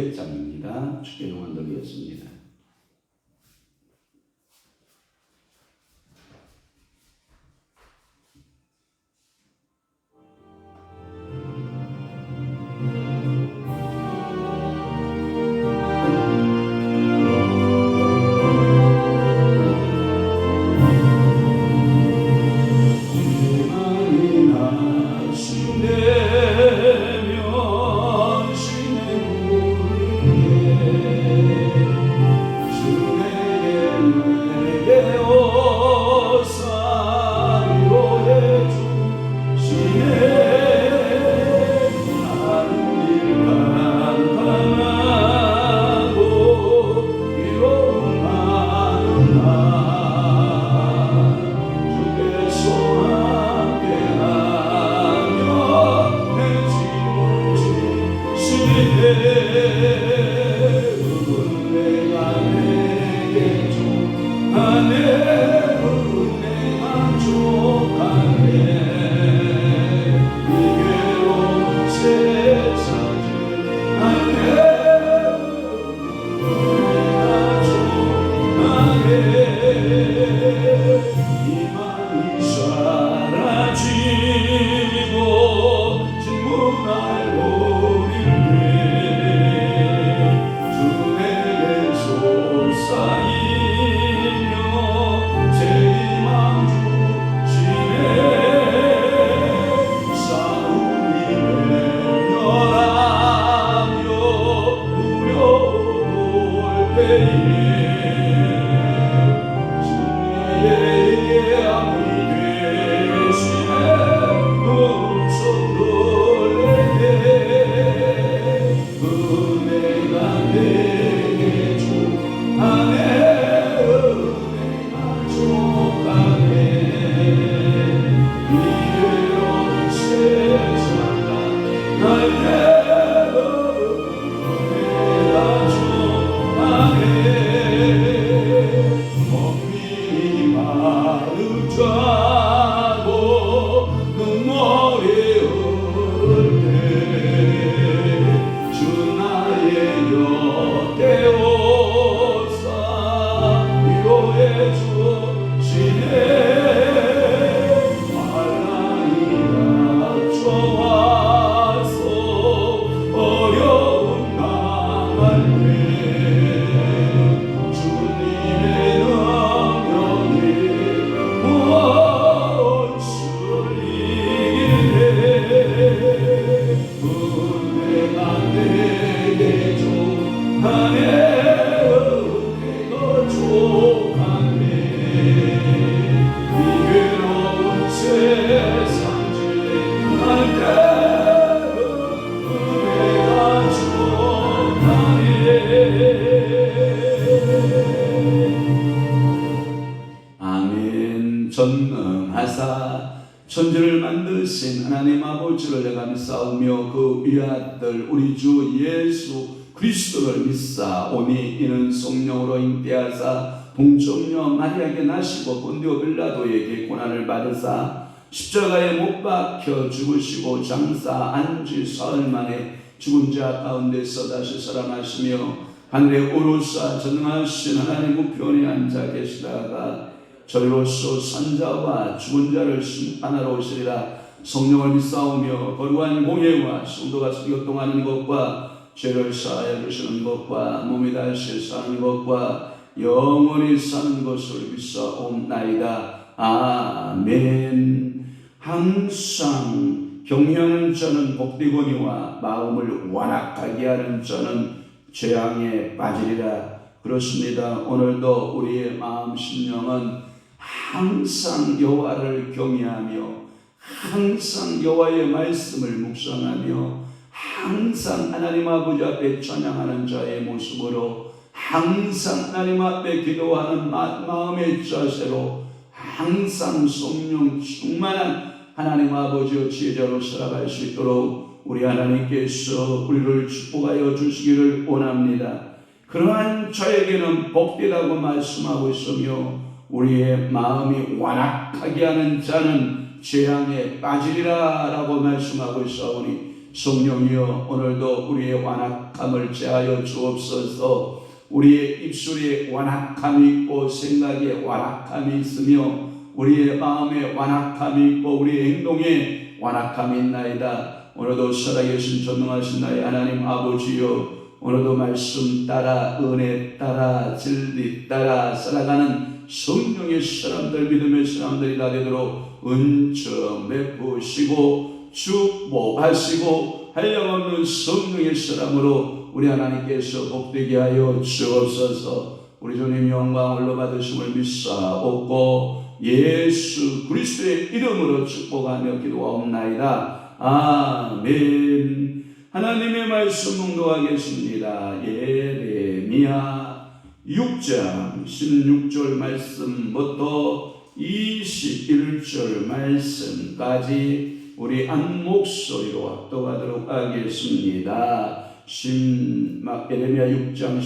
장입니다. 주께 동안 드리겠습니다. 아멘. 전능하사 천지를 만드신 하나님 아버지를 내가 믿사오며 그 위아들 우리 주 예수 그리스도를 믿사오니 이는 성령으로 잉태하사 동정녀 마리아에게 나시고 본디오 빌라도에게 고난을 받으사 십자가에 못 박혀 죽으시고 장사 안지 사흘 만에 죽은 자 가운데서 다시 살아나시며 하늘에 오르사 전능하신 하나님 우편에 앉아 계시다가 저리로서 산자와 죽은 자를 심판하러 오시리라. 성령을 믿사오며 거룩한 공예와 성도가 교통하는 것과 죄를 사하여 주시는 것과 몸이 다시 사는 것과 영원히 사는 것을 믿사옵나이다. 아멘. 항상 경외하는 자는 복되거니와 마음을 완악하게 하는 자는 재앙에 빠지리라. 그렇습니다. 오늘도 우리의 마음 심령은 항상 여호와를 경외하며 항상 여호와의 말씀을 묵상하며 항상 하나님 아버지 앞에 찬양하는 자의 모습으로 항상 하나님 앞에 기도하는 마음의 자세로 항상 성령 충만한 하나님 아버지의 지혜자로 살아갈 수 있도록 우리 하나님께서 우리를 축복하여 주시기를 원합니다. 그러한 자에게는 복되다고 말씀하고 있으며 우리의 마음이 완악하게 하는 자는 재앙에 빠지리라 라고 말씀하고 있사오니 성령이여 오늘도 우리의 완악함을 제하여 주옵소서. 우리의 입술에 완악함이 있고 생각에 완악함이 있으며 우리의 마음에 완악함이 있고 우리의 행동에 완악함이 있나이다. 오늘도 살아계신 전능하신 나의 하나님 아버지여 오늘도 말씀 따라 은혜 따라 진리 따라 살아가는 성령의 사람들 믿음의 사람들이 다 되도록 은총 베푸시고 축복하시고 한량없는 성령의 사람으로 우리 하나님께서 복되게 하여 주옵소서. 우리 주님 영광을 받으심을 믿사옵고 예수 그리스도의 이름으로 축복하며 기도하옵나이다. 아멘. 하나님의 말씀 묵도하겠습니다. 예레미야 6장 16절 말씀부터 21절 말씀까지 우리 한 목소리로 합독하도록 하겠습니다. 예레미야 6장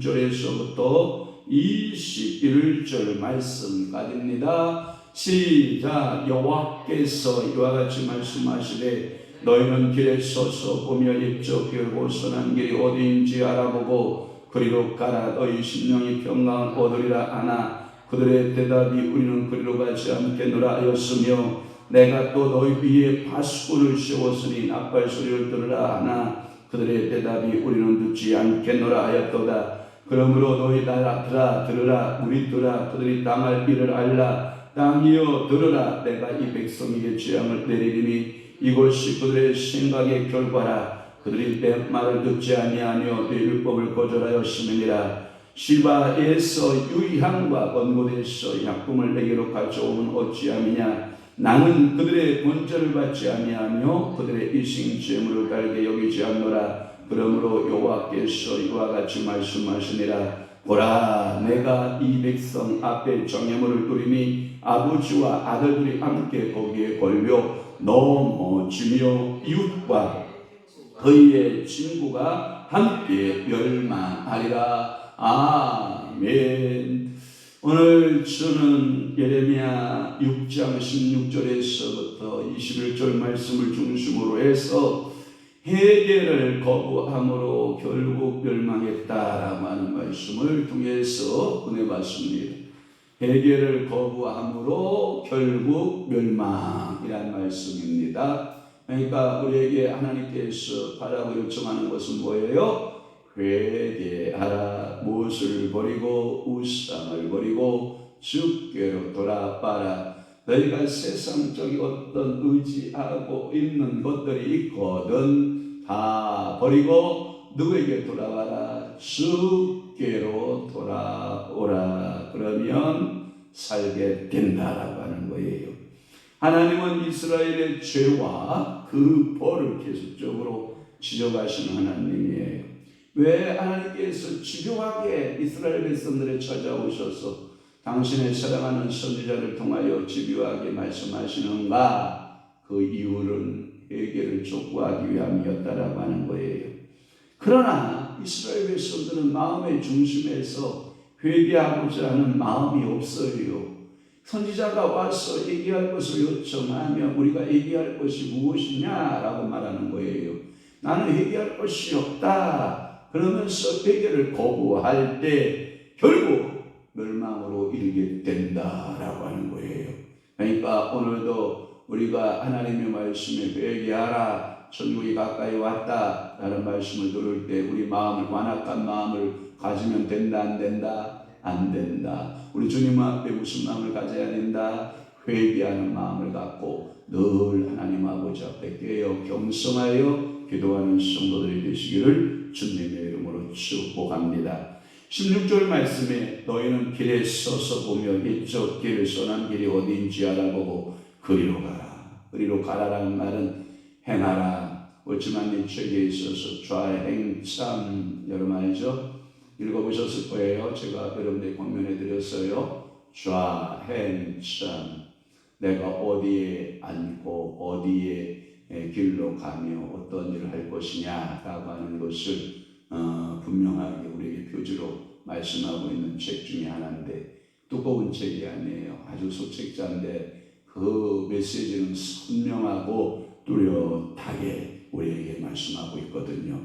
16절에서부터 21절 말씀까지입니다. 시작. 여호와께서 이와 같이 말씀하시되 너희는 길에 서서 보며 이쪽 길고 선한 길이 어디인지 알아보고 그리로 가라. 너희 심령이 평강을 얻으리라 하나 그들의 대답이 우리는 그리로 가지 않겠노라 하였으며 내가 또 너희 위에 파수꾼을 세웠으니 나팔 소리를 들으라 하나 그들의 대답이 우리는 듣지 않겠노라 하였도다. 그러므로 너희 나라 들으라 우리들아 그들이 당할 일을 알라. 땅이여 들으라. 내가 이 백성에게 재앙을 내리리니 이것이 그들의 생각의 결과라. 그들이 내 말을 듣지 아니하며 내 율법을 거절하였음이니라. 시바에서 유향과 번곳에서 약품을 내게로 가져오면 어찌함이냐. 나는 그들의 번제를 받지 아니하며 그들의 이생 제물을 달게 여기지 않노라. 그러므로 여호와께서 이와 같이 말씀하시니라. 보라 내가 이 백성 앞에 정예물을 두리니 아버지와 아들들이 함께 거기에 걸려 넘어지며 이웃과 그의 친구가 함께 멸망하리라. 아멘. 오늘 저는 예레미야 6장 16절에서부터 21절 말씀을 중심으로 해서 회개를 거부함으로 결국 멸망했다라고 하는 말씀을 통해서 보내봤습니다. 회개를 거부함으로 결국 멸망이란 말씀입니다. 그러니까 우리에게 하나님께서 바라고 요청하는 것은 뭐예요? 회개하라. 무엇을 버리고 우상을 버리고 주께로 돌아와라. 너희가 세상적인 어떤 의지하고 있는 것들이 있거든 다 버리고 누구에게 돌아와라. 주께로 돌아오라. 그러면 살게 된다라고 하는 거예요. 하나님은 이스라엘의 죄와 그 벌을 계속적으로 지적하시는 하나님이에요. 왜 하나님께서 집요하게 이스라엘 백성들을 찾아오셔서 당신의 사랑하는 선지자를 통하여 집요하게 말씀하시는가? 그 이유는 회개를 촉구하기 위함이었다라고 하는 거예요. 그러나 이스라엘 백성들은 마음의 중심에서 회개하고자 하는 마음이 없어요. 선지자가 와서 얘기할 것을 요청하면 우리가 얘기할 것이 무엇이냐라고 말하는 거예요. 나는 회개할 것이 없다. 그러면서 회개를 거부할 때 결국 멸망으로 이르게 된다라고 하는 거예요. 그러니까 오늘도 우리가 하나님의 말씀에 회개하라. 천국이 가까이 왔다 라는 말씀을 들을 때 우리 마음을 완악한 마음을 가지면 된다 안 된다? 안 된다. 우리 주님 앞에 무슨 마음을 가져야 된다? 회개하는 마음을 갖고 늘 하나님 아버지 앞에 깨어 경성하여 기도하는 성도들이 되시기를 주님의 이름으로 축복합니다. 16절 말씀에 너희는 길에 서서 보며 이쪽 길 선한 길이 어디인지 알아보고 그리로 가라. 그리로 가라라는 말은 행하라. 오츠만니 책에 있어서 좌행참 여러 말이죠. 읽어보셨을 거예요. 제가 여러분들이 권면해 드렸어요. 좌행참. 내가 어디에 앉고 어디에 길로 가며 어떤 일을 할 것이냐라고 하는 것을 분명하게 우리에게 표지로 말씀하고 있는 책 중에 하나인데 두꺼운 책이 아니에요. 아주 소책자인데 그 메시지는 선명하고 뚜렷하게 우리에게 말씀하고 있거든요.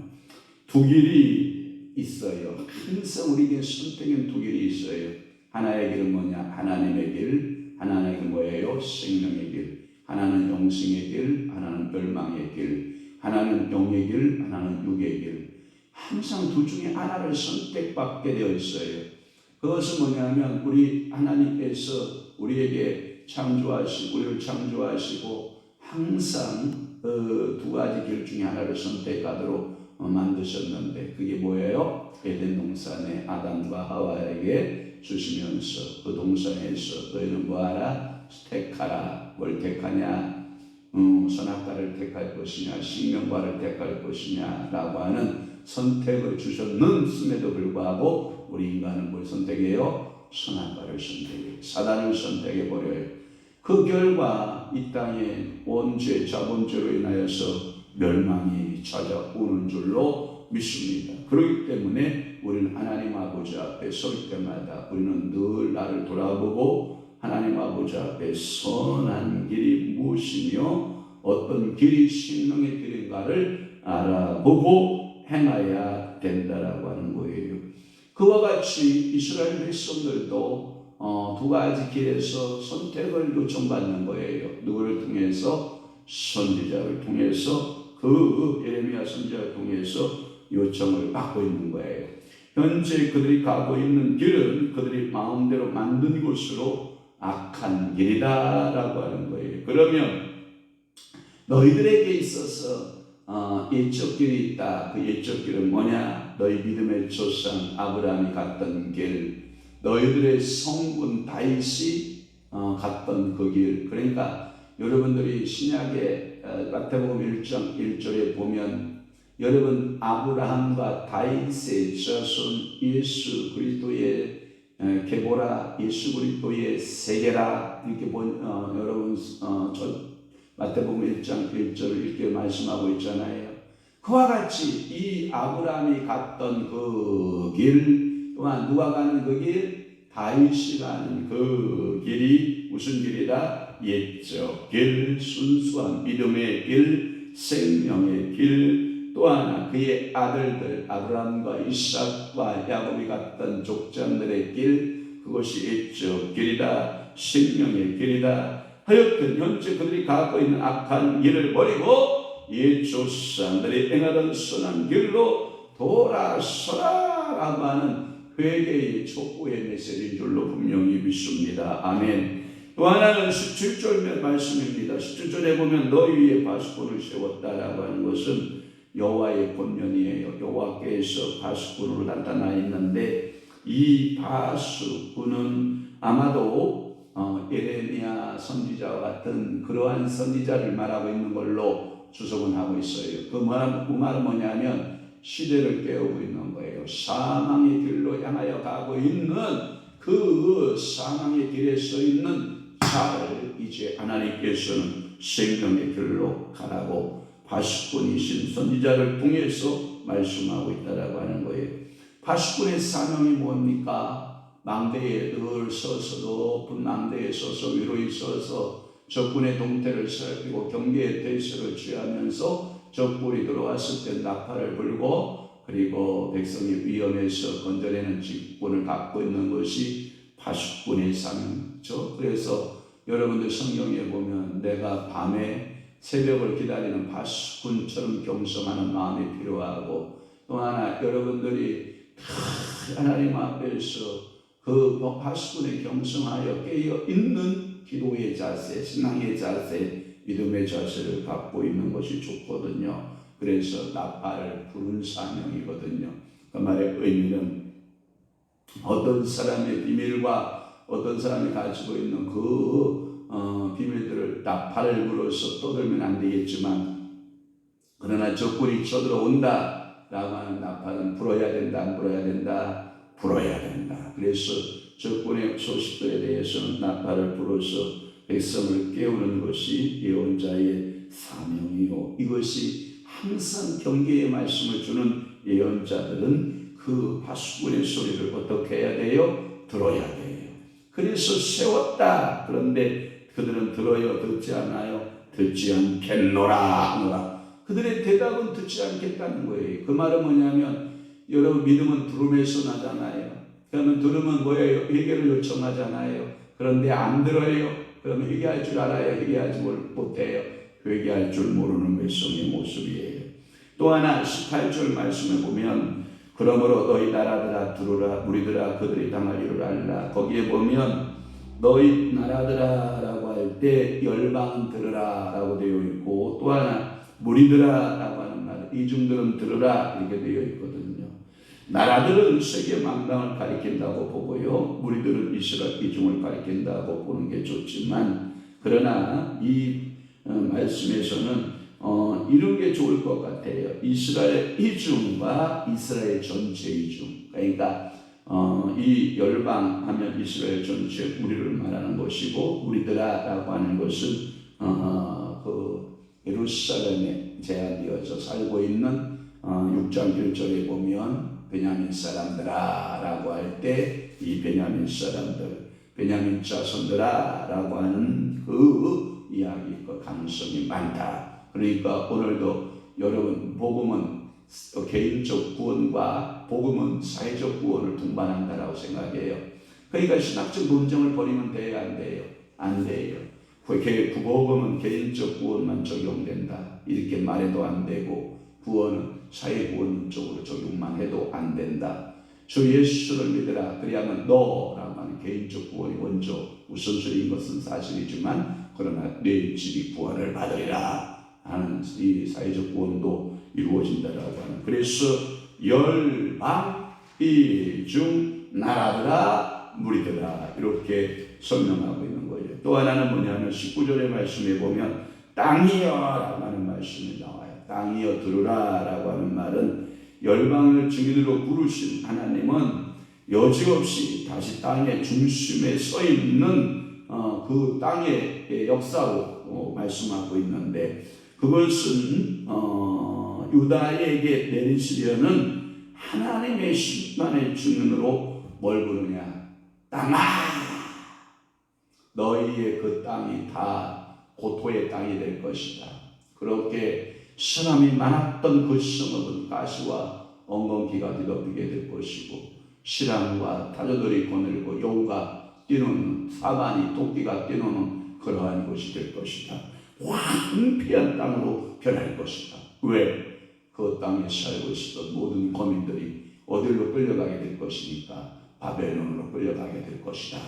두 길이 있어요. 항상 우리에게 선택은 두 길이 있어요. 하나의 길은 뭐냐? 하나님의 길. 하나는 그 뭐예요? 생명의 길. 하나는 영생의 길. 하나는 멸망의 길. 하나는 영의 길. 하나는 육의 길. 항상 둘 중에 하나를 선택받게 되어 있어요. 그것은 뭐냐면 우리 하나님께서 우리에게 우리를 창조하시고 항상 두 가지 길 중에 하나를 선택하도록 만드셨는데 그게 뭐예요? 에덴 동산에 아담과 하와에게 주시면서 그 동산에서 너희는 뭐하라? 택하라. 뭘 택하냐? 선악과를 택할 것이냐 생명과를 택할 것이냐 라고 하는 선택을 주셨는음에도 불구하고 우리 인간은 뭘 선택해요? 선악과를 선택해요. 사단을 선택해버려요. 그 결과 이 땅에 원죄, 자본죄로 인하여서 멸망이 찾아오는 줄로 믿습니다. 그렇기 때문에 우리는 하나님 아버지 앞에 설 때마다 우리는 늘 나를 돌아보고 하나님 아버지 앞에 선한 길이 무엇이며 어떤 길이 생명의 길인가를 알아보고 행해야 된다라고 하는 거예요. 그와 같이 이스라엘 백성들도 두 가지 길에서 선택을 요청받는 거예요. 누구를 통해서? 선지자를 통해서 그 예레미야 선지자를 통해서 요청을 받고 있는 거예요. 현재 그들이 가고 있는 길은 그들이 마음대로 만든 곳으로 악한 길이다라고 하는 거예요. 그러면 너희들에게 있어서 예적 길이 있다. 그 예적 길은 뭐냐? 너희 믿음의 조상 아브라함이 갔던 길, 너희들의 성분 다윗이 갔던 그 길. 그러니까 여러분들이 신약의 마태복음 1장 1절에 보면 여러분 아브라함과 다윗의 자손 예수 그리스도의 계보라, 예수 그리스도의 세계라 이렇게 여러분 마태복음 1장 1절을 이렇게 말씀하고 있잖아요. 그와 같이 이 아브라함이 갔던 그 길 또한 누가 가는 그 길? 다윗이 가는 그 길이 무슨 길이다? 옛적 길, 순수한 믿음의 길, 생명의 길. 또 하나 그의 아들들 아브라함과 이삭과 야곱이 갔던 족장들의 길, 그것이 옛적 길이다. 생명의 길이다. 하여튼 현재 그들이 가고 있는 악한 길을 버리고 옛 조상들이 행하던 선한 길로 돌아서라라고 하는 회개의 촉구의 메시지인 줄로 분명히 믿습니다. 아멘. 또 하나는 17절 말씀입니다. 17절에 보면 너희 위에 바스꾼을 세웠다라고 하는 것은 여호와의 권면이에요. 여호와께서 바스꾼으로 나타나 있는데 이 바스꾼은 아마도 예레미야 선지자와 같은 그러한 선지자를 말하고 있는 걸로 추석은 하고 있어요. 그 말은 뭐냐면 시대를 깨우고 있는 거예요. 사망의 길로 향하여 가고 있는 그 사망의 길에 서 있는 자를 이제 하나님께서는 생명의 길로 가라고 바스꾼이신 선지자를 통해서 말씀하고 있다라고 하는 거예요. 바스꾼의 사명이 뭡니까? 망대에 늘 서서 높은 망대에 서서 위로에 서서 적군의 동태를 살피고 경계의 대처를 취하면서 적군이 들어왔을 때 나팔을 불고 그리고 백성이 위험해서 건져내는 직분을 갖고 있는 것이 바스꾼의 사명이죠. 그래서 여러분들 성경에 보면 내가 밤에 새벽을 기다리는 바스꾼처럼 경성하는 마음이 필요하고 또 하나 여러분들이 하나님 앞에서 그 바스꾼에 경성하여 깨어있는 기도의 자세, 신앙의 자세, 믿음의 자세를 갖고 있는 것이 좋거든요. 그래서 나팔을 부른 사명이거든요. 그 말의 의미는 어떤 사람의 비밀과 어떤 사람이 가지고 있는 그 비밀들을 나팔을 불어서 떠들면 안 되겠지만 그러나 적군이 쳐들어온다 라고 하는 나팔은 불어야 된다, 안 불어야 된다? 불어야 된다. 그래서 적군의 소식들에 대해서는 나팔을 불어서 백성을 깨우는 것이 예언자의 사명이요. 이것이 항상 경계의 말씀을 주는 예언자들은 그 바스꾼의 소리를 어떻게 해야 돼요? 들어야 돼요. 그래서 세웠다. 그런데 그들은 들어요? 듣지 않아요? 듣지 않겠노라 하노라. 그들의 대답은 듣지 않겠다는 거예요. 그 말은 뭐냐면 여러분 믿음은 들음에서 나잖아요. 그러면 들으면 뭐예요? 회개를 요청하잖아요. 그런데 안 들어요. 그러면 회개할 줄 알아요? 회개하지 못해요. 회개할 줄 모르는 백성의 모습이에요. 또 하나 18절 말씀에 보면 그러므로 너희 나라들아 들으라 무리들아 그들이 당할 일을 알라. 거기에 보면 너희 나라들아 라고 할 때 열방은 들으라 라고 되어 있고 또 하나 무리들아 라고 하는 말 이중들은 들으라 이렇게 되어 있거든요. 나라들은 세계 만방을 가리킨다고 보고요. 무리들은 이스라엘 이중을 가리킨다고 보는 게 좋지만 그러나 이 말씀에서는 이런 게 좋을 것 같아요. 이스라엘 이중과 이스라엘 전체 이중. 그러니까 이 열방 하면 이스라엘 전체 우리를 말하는 것이고 우리들아라고 하는 것은 그 예루살렘에 제한되어서 살고 있는 6장 1절에 보면 베냐민 사람들아 라고 할 때 이 베냐민 사람들 베냐민 자손들아 라고 하는 그 이야기 그 가능성이 많다. 그러니까 오늘도 여러분 복음은 개인적 구원과 복음은 사회적 구원을 동반한다라고 생각해요. 그러니까 신학적 논쟁을 벌이면 돼요? 안 돼요? 안 돼요. 복음은 개인적 구원만 적용된다 이렇게 말해도 안 되고 구원은 사회 구원 쪽으로 적용만 해도 안 된다. 주 예수를 믿으라 그리하면 너라고 하는 개인적 구원이 먼저 우선순위인 것은 사실이지만 그러나 내 집이 구원을 받으리라 하는 이 사회적 구원도 이루어진다라고 하는. 그래서 열방 이중 나라들아 무리들아 이렇게 설명하고 있는 거예요. 또 하나는 뭐냐면 19절의 말씀에 보면 땅이여 라고 하는 말씀이 나와요. 땅이여 들으라 라고 하는 말은 열방을 증인으로 부르신 하나님은 여지없이 다시 땅의 중심에 서 있는 그 땅의 역사로 말씀하고 있는데 그것은 유다에게 내리시려는 하나님의 심판의 증인으로 뭘 부르냐? 땅아 너희의 그 땅이 다 고토의 땅이 될 것이다. 그렇게 사람이 많았던 그 성읍은 가시와 엉겅퀴가 뒤덮이게 될 것이고 시랑과 타조들이 거늘고 여우가 뛰노는 사반이 토끼가 뛰노는 그러한 곳이 될 것이다. 황폐한 땅으로 변할 것이다. 왜? 그 땅에 살고 있었던 모든 거민들이 어디로 끌려가게 될 것이니까 바벨론으로 끌려가게 될 것이다.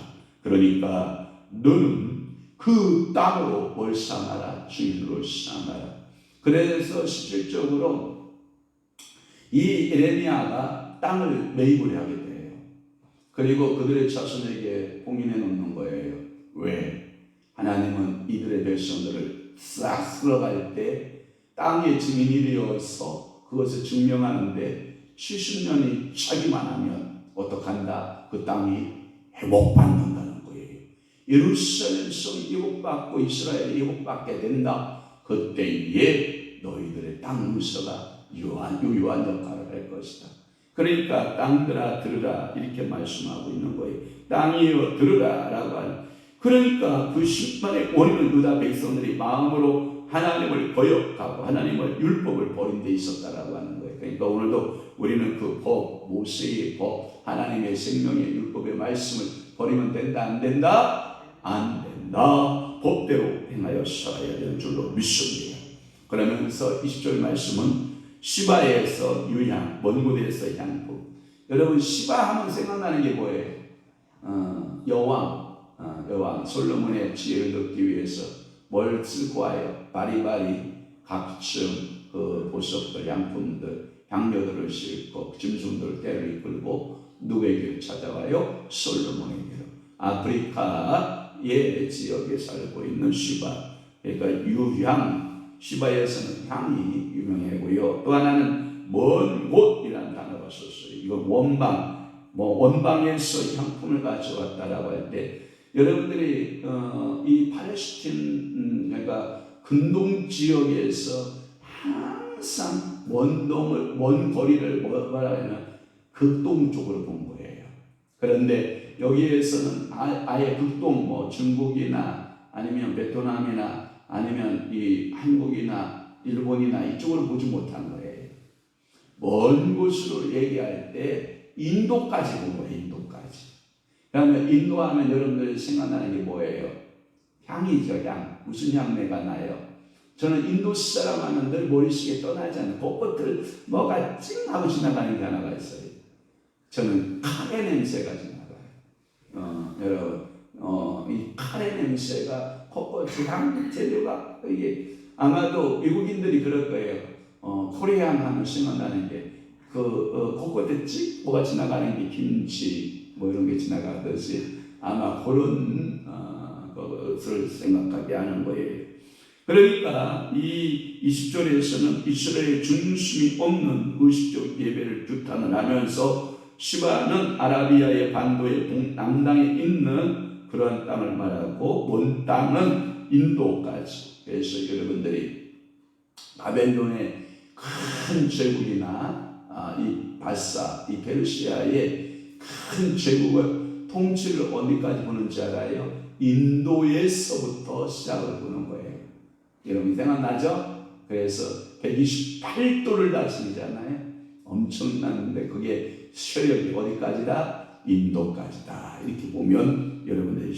그러니까 너는 그 땅으로 뭘 삼아라? 주인으로 삼아라. 그래서 실질적으로 이 에레미야가 땅을 매입을 하게 돼요. 그리고 그들의 자손에게 봉인해 놓는 거예요. 왜? 하나님은 이들의 백성들을 싹 쓸어갈 때 땅의 증인이 되어서 그것을 증명하는데 70년이 차기만 하면 어떡한다? 그 땅이 회복받는다는 거예요. 예루살렘 성이 회복받고 이스라엘이 회복받게 된다. 그때에 너희들의 땅 문서가 유효한 역할을 할 것이다. 그러니까 땅들아 들으라 이렇게 말씀하고 있는 거예요. 땅이여 들으라 라고 하는. 그러니까 그 심판의 원인은 유다 백성들이 마음으로 하나님을 거역하고 하나님의 율법을 버린 데 있었다라고 하는 거예요. 그러니까 오늘도 우리는 그 법, 모세의 법, 하나님의 생명의 율법의 말씀을 버리면 된다 안 된다? 안 된다. 법대로 행하여 살아야 되는 줄로 믿습니다. 그러면서 20절 말씀은 시바에서 유향, 먼 곳에서 향품. 여러분 시바 하면 생각나는 게 뭐예요? 여왕 솔로몬의 지혜를 얻기 위해서 뭘 쓸고 와요? 바리바리 각종 그 보석들, 양품들, 향료들을 싣고 짐승들 때를 이끌고 누구에게 찾아와요? 솔로몬에게로. 아프리카의 지역에 살고 있는 시바. 그러니까 유향, 시바에서는 향이 유명하고요. 또 하나는 먼 곳이라는 단어가 썼어요. 이건 원방에서 향품을 가져왔다라고 할 때 여러분들이 이 팔레스틴 그러니까 근동 지역에서 항상 먼 거리를 말하면 극동 쪽으로 본 거예요. 그런데 여기에서는 아예 극동 중국이나 아니면 베트남이나 아니면 이 한국이나 일본이나 이쪽으로 보지 못한 거예요. 먼 곳으로 얘기할 때 인도까지 본 거예요. 인도까지. 그러면 인도하면 여러분들이 생각나는 게 뭐예요? 향이죠. 향. 무슨 향내가 나요? 저는 인도 사람 하면 늘 머릿속에 떠나지 않는 벚꽃들 뭐가 찡 하고 지나가는 게 하나가 있어요. 저는 카레 냄새가 지나가요. 여러분, 이 카레 냄새가 벚꽃 향 재료가 이게 아마도 외국인들이 그럴 거예요. 코리안 하면 생각나는 게 벚꽃에 찍 뭐가 지나가는 게 김치 뭐 이런 게 지나가듯이 아마 그런 것을 생각하게 하는 거예요. 그러니까 이 20절에서는 이스라엘 중심이 없는 의식적 예배를 규탄을 하면서 시바는 아라비아의 반도의 동남당에 있는 그러한 땅을 말하고 먼 땅은 인도까지. 그래서 여러분들이 바벨론의 큰 제국이나 이 바사, 이 페르시아의 큰 제국을 통치를 어디까지 보는지 알아요? 인도에서부터 시작을 보는 거예요. 여러분 생각나죠? 그래서 128도를 다스리잖아요. 엄청난데 그게 세력이 어디까지다? 인도까지다. 이렇게 보면 여러분들이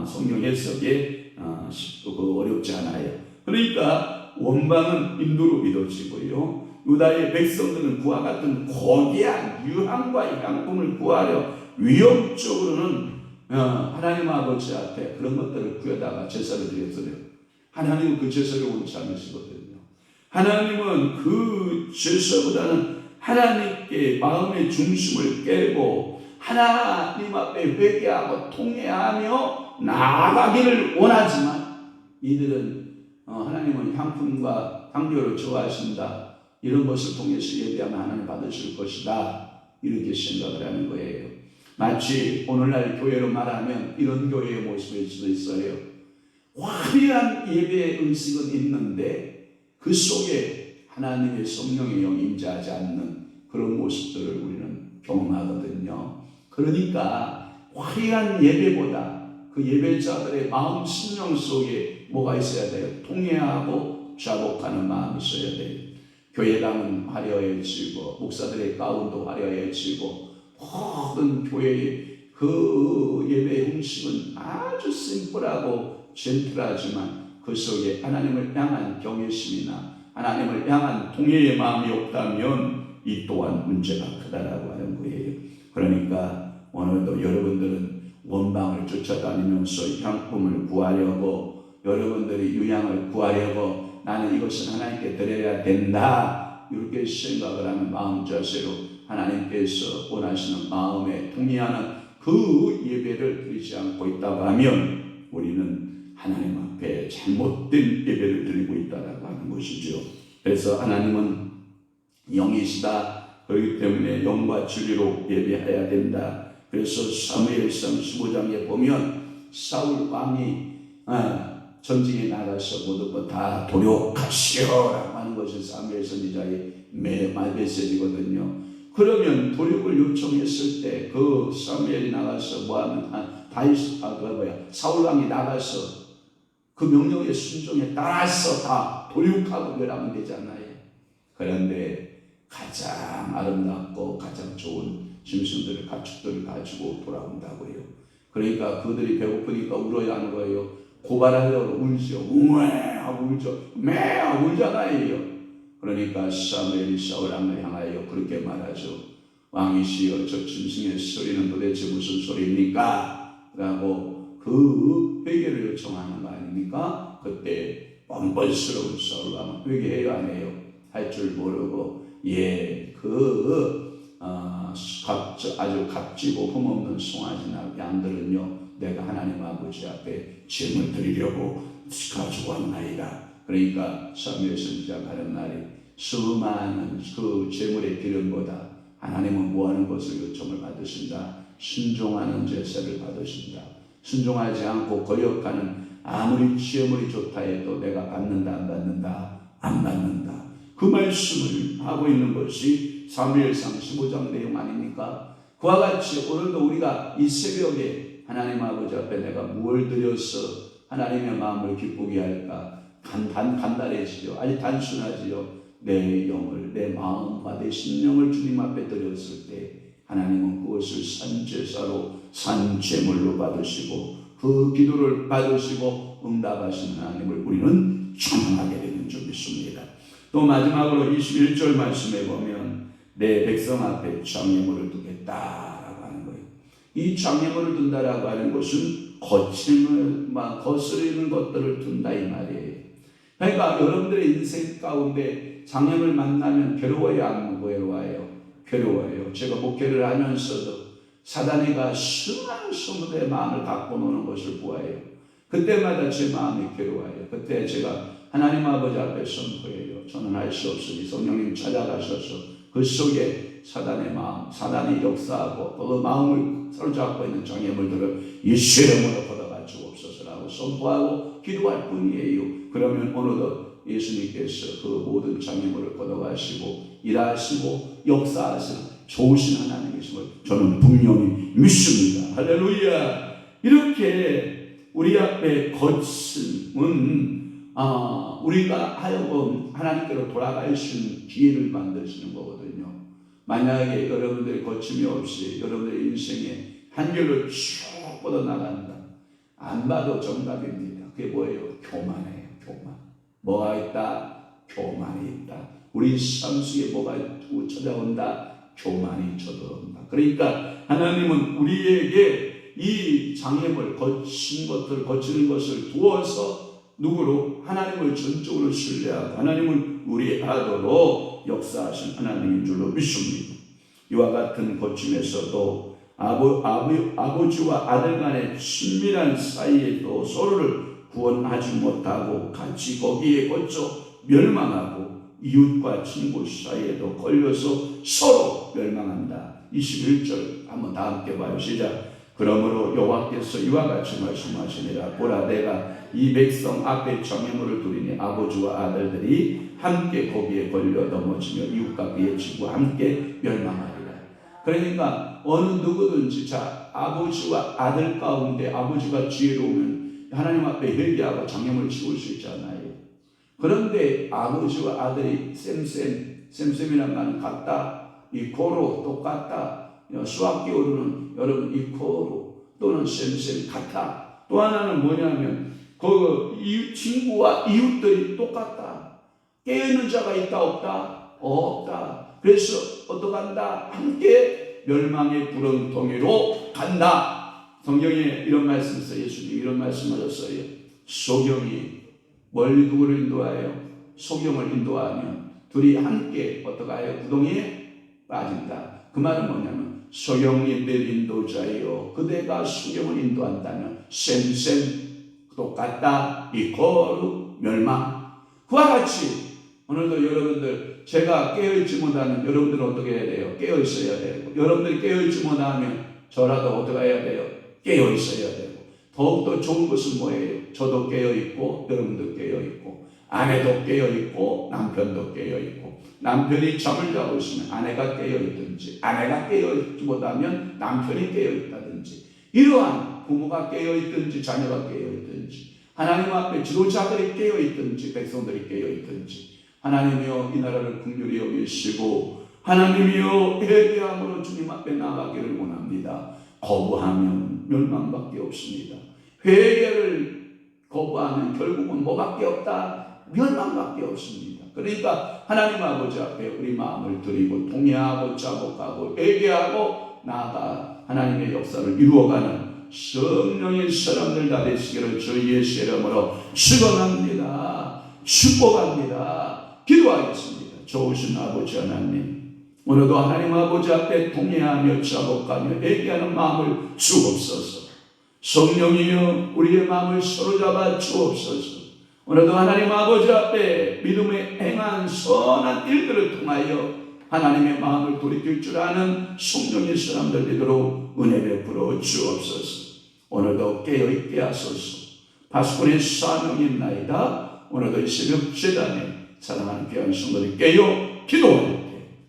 성경 해석에 어렵지 않아요. 그러니까 원방은 인도로 믿어지고요. 유다의 백성들은 그와 같은 거대한 유향과 향품을 구하려 위협적으로는 하나님 아버지 앞에 그런 것들을 구해다가 제사를 드렸어요. 하나님은 그 제사를 원치 않으시거든요. 하나님은 그 제사보다는 하나님께 마음의 중심을 깨고 하나님 앞에 회개하고 통회하며 나아가기를 원하지만 이들은 하나님은 향품과 향료를 좋아하신다. 이런 것을 통해서 예배하면 하나님 받으실 것이다. 이렇게 생각을 하는 거예요. 마치 오늘날 교회로 말하면 이런 교회의 모습일 수도 있어요. 화려한 예배의 의식은 있는데 그 속에 하나님의 성령의 영이 임재하지 않는 그런 모습들을 우리는 경험하거든요. 그러니까 화려한 예배보다 그 예배자들의 마음 심령 속에 뭐가 있어야 돼요? 통회하고 자복하는 마음이 있어야 돼요. 교회당은 화려해지고 목사들의 가운도 화려해지고 모든 교회의 그 예배의 형식은 아주 심플하고 젠틀하지만 그 속에 하나님을 향한 경외심이나 하나님을 향한 통회의 마음이 없다면 이 또한 문제가 크다라고 하는 거예요. 그러니까 오늘도 여러분들은 원방을 쫓아다니면서 향품을 구하려고 여러분들이 유향을 구하려고 나는 이것은 하나님께 드려야 된다 이렇게 생각을 하는 마음 자세로 하나님께서 원하시는 마음에 통해하는 그 예배를 드리지 않고 있다고 하면 우리는 하나님 앞에 잘못된 예배를 드리고 있다라고 하는 것이죠. 그래서 하나님은 영이시다. 그렇기 때문에 영과 진리로 예배해야 된다. 그래서 사무엘상 15장에 보면 사울 왕이 전쟁에 나가서 모든 것 다 도력하시오라고 하는 것이 사무엘 선지자의 메시지거든요. 그러면 도력을 요청했을 때 그 사무엘이 나가서 뭐하면 사울 왕이 나가서 그 명령에 순종에 따라서 다 도륙하고 멸하면 되잖아요. 그런데 가장 아름답고 가장 좋은 짐승들을 가축들을 가지고 돌아온다고요. 그러니까 그들이 배고프니까 울어야 하는 거예요. 고발하려고 울죠. 우에하고 울죠. 매하고 울잖아요. 그러니까 사무엘이 사울왕을 향하여 그렇게 말하죠. 왕이시여 저 짐승의 소리는 도대체 무슨 소리입니까? 라고 그 회개를 요청하는 거 아닙니까? 그때 뻔뻔스러운 사울왕은 회개해요 안 해요? 할 줄 모르고 아주 값지고 흠없는 송아지나 양들은요 내가 하나님 아버지 앞에 짐을 드리려고 가져왔나이다. 그러니까 사무엘 선지자가 하는 말이 수많은 그 재물의 기름보다 하나님은 뭐하는 것을 요청을 받으신다. 순종하는 제사를 받으신다. 순종하지 않고 거역하는 아무리 재물이 좋다 해도 내가 받는다 안 받는다? 안 받는다. 그 말씀을 하고 있는 것이 사무엘상 15장 내용 아닙니까? 그와 같이 오늘도 우리가 이 새벽에 하나님 아버지 앞에 내가 무엇을 드려서 하나님의 마음을 기쁘게 할까? 간단해지죠. 아주 단순하지요. 내 영을, 내 마음과 내 심령을 주님 앞에 드렸을 때 하나님은 그것을 산제사로 산제물로 받으시고 그 기도를 받으시고 응답하신 하나님을 우리는 찬양하게 되는 줄 믿습니다. 또 마지막으로 21절 말씀에 보면 내 백성 앞에 장애물을 두겠다라고 하는 거예요. 이 장애물을 둔다라고 하는 것은 거스르는 것들을 둔다 이 말이에요. 그러니까 여러분들의 인생 가운데 장애물 만나면 괴로워요, 안 괴로워요? 괴로워요. 제가 목회를 하면서도 사단이가 수많은 내 마음을 갖고 노는 것을 보아요. 그때마다 제 마음이 괴로워요. 그때 제가 하나님 아버지 앞에 선포해요. 저는 할 수 없으니 성령님 찾아가셔서 그 속에 사단의 마음, 사단이 역사하고 그 마음을 사로잡고 있는 장애물들을 예수의 이름으로 걷어가 주옵소서라고 선포하고 기도할 뿐이에요. 그러면 어느덧 예수님께서 그 모든 장애물을 걷어가시고 일하시고 역사하시는 좋으신 하나님이심을 저는 분명히 믿습니다. 할렐루야. 이렇게 우리 앞에 거침은 우리가 하여금 하나님께로 돌아갈 수 있는 기회를 만드시는 거거든요. 만약에 여러분들이 거침이 없이 여러분들의 인생에 한결로 쭉 뻗어나간다. 안 봐도 정답입니다. 그게 뭐예요? 교만이에요. 교만. 뭐가 있다? 교만이 있다. 우리 삶 속에 뭐가 찾아온다? 교만이 쳐들어온다. 그러니까 하나님은 우리에게 이 장애물, 거치는 것을 두어서 누구로? 하나님을 전적으로 신뢰하고 하나님을 우리하도록 역사하신 하나님인 줄로 믿습니다. 이와 같은 거침에서도 아버지와 아들 간의 친밀한 사이에도 서로를 구원하지 못하고 같이 거기에 꽂혀 멸망하고 이웃과 친구 사이에도 걸려서 서로 멸망한다. 21절 한번 다 함께 봐요. 시작. 그러므로 여호와께서 이와 같이 말씀하시니라. 보라, 내가 이 백성 앞에 장애물을 두리니 아버지와 아들들이 함께 거기에 걸려 넘어지며 이웃과 그의 친구와 함께 멸망하리라. 그러니까 어느 누구든지 아버지와 아들 가운데 아버지가 지혜로우면 하나님 앞에 회개하고 장애물 치울 수 있잖아요. 그런데 아버지와 아들이 쌤이란 말은 같다, 이코로 똑같다, 수학 기호로는 여러분 이코로 또는 쌤 같다. 또 하나는 뭐냐면 그 친구와 이웃들이 똑같다. 깨어있는 자가 있다 없다? 없다. 그래서 어떡한다? 함께 멸망의 구렁텅이로 간다. 성경에 이런 말씀 있어요. 예수님이 이런 말씀하셨어요. 소경이 멀리 누구를 인도하여? 소경을 인도하면 둘이 함께 어떡하여? 구덩이에 빠진다. 그 말은 뭐냐면 소경님들 인도자여, 그대가 소경을 인도한다면 똑같다. 이코르 멸망. 그와 같이 오늘도 여러분들 제가 깨어있지 못하면 여러분들은 어떻게 해야 돼요? 깨어있어야 되고, 여러분들이 깨어있지 못하면 저라도 어떻게 해야 돼요? 깨어있어야 되고. 더욱더 좋은 것은 뭐예요? 저도 깨어있고 여러분도 깨어있고 아내도 깨어있고 남편도 깨어있고, 남편이 잠을 자고 있으면 아내가 깨어있든지 아내가 깨어있지 못하면 남편이 깨어있다든지, 이러한 부모가 깨어있든지 자녀가 깨어있든지 하나님 앞에 지도자들이 깨어있든지 백성들이 깨어있든지 하나님이여 이 나라를 긍휼히 여기시고 하나님이여 회개함으로 주님 앞에 나가기를 원합니다. 거부하면 멸망밖에 없습니다. 회개를 거부하면 결국은 뭐밖에 없다? 멸망밖에 없습니다. 그러니까 하나님 아버지 앞에 우리 마음을 드리고 통회하고 자복하고 회개하고 나아가 하나님의 역사를 이루어가는 성령의 사람들 다 되시기를 주 예수의 이름으로 축원합니다. 축복합니다. 기도하겠습니다. 좋으신 아버지 하나님, 오늘도 하나님 아버지 앞에 통회하며 자복하며 회개하는 마음을 주옵소서. 성령이여 우리의 마음을 사로잡아 주옵소서. 오늘도 하나님 아버지 앞에 믿음에 행한 선한 일들을 통하여 하나님의 마음을 돌이킬 줄 아는 성령의 사람들 되도록 은혜 베풀어 주옵소서. 오늘도 깨어있게 하소서. 파수꾼의 사명이나이다. 오늘도 이 새벽 제단에 사랑하는 귀한 성도들이 깨어 기도할 때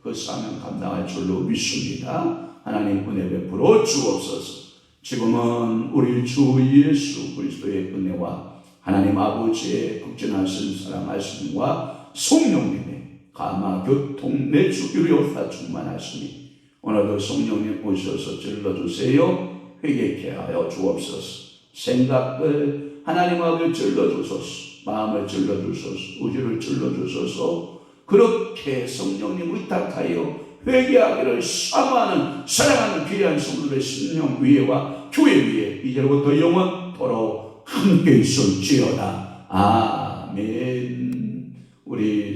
그 사명 감당할 줄로 믿습니다. 하나님 은혜 베풀어 주옵소서. 지금은 우리 주 예수 그리스도의 은혜와 하나님 아버지의 극진하신 사랑하심과 성령님의 감화 교통 내주 유료사 충만하시니 오늘도 성령님 오셔서 찔러주세요. 회개케 하여 주옵소서. 생각을 하나님 앞에 찔러주소서. 마음을 찔러주소서. 의지를 찔러주소서. 그렇게 성령님 의탁하여 회개하기를 사모하는 사랑하는 귀한 성도들의 심령 위에와 교회 위에 이제로부터 영원토록 함께 있을지어다. 아멘. 우리